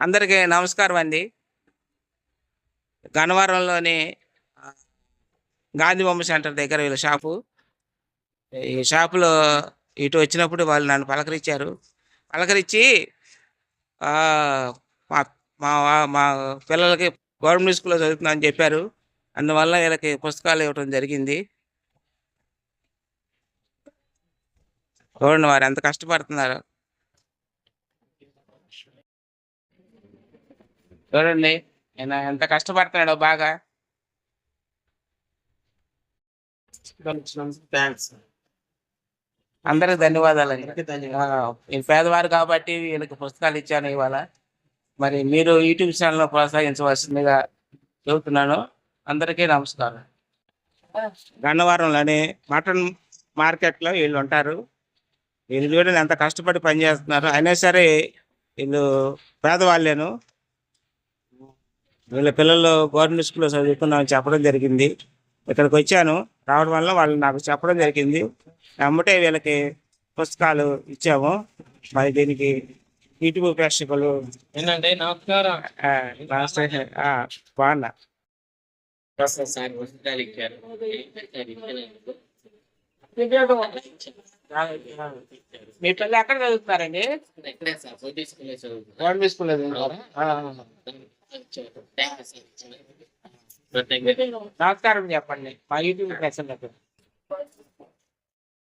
అందరికీ నమస్కారం అండి. గన్నవరంలోని గాంధీ బొమ్మ సెంటర్ దగ్గర వీళ్ళ షాపు. ఈ షాపులో ఇటు వచ్చినప్పుడు వాళ్ళు నన్ను పలకరించారు. పలకరించి మా మా మా పిల్లలకి గవర్నమెంట్ స్కూల్‌లో చదువుతున్నానని చెప్పారు. అందువల్ల వీళ్ళకి పుస్తకాలు ఇవ్వటం జరిగింది. చూడండి వారు ఎంత కష్టపడుతున్నారో. చూడండి ఆయన ఎంత కష్టపడుతున్నాడో బాగా. థ్యాంక్స్. అందరికి ధన్యవాదాలండి. వీళ్ళు పేదవారు కాబట్టి వీళ్ళకి పుస్తకాలు ఇచ్చాను ఇవాళ. మరి మీరు యూట్యూబ్ ఛానల్‌లో ప్రోత్సహించవలసిందిగా చెబుతున్నాను. అందరికీ నమస్కారం. గన్నవరంలోని మటన్ మార్కెట్లో వీళ్ళు ఉంటారు. వీళ్ళు చూడండి ఎంత కష్టపడి పనిచేస్తున్నారు. అయినా సరే వీళ్ళు పేదవాళ్ళేను. వీళ్ళ పిల్లలు గవర్నమెంట్ స్కూల్లో చదువుకున్నామని చెప్పడం జరిగింది. ఇక్కడికి వచ్చాను. రావడం వల్ల వాళ్ళు నాకు చెప్పడం జరిగింది. వెంబటే వీళ్ళకి పుస్తకాలు ఇచ్చాము. మరి దీనికి యూట్యూబ్ ప్రేక్షకులు ఏంటంటే నమస్కారం. బాగున్నా. సార్ పుస్తకాలు ఇచ్చారు. మీ పిల్లలు ఎక్కడ చదువుతున్నారండి? గవర్నమెంట్ స్కూల్లో నమస్కారం చెప్పండి మా యూట్యూబ్ ప్రేక్షకులకు.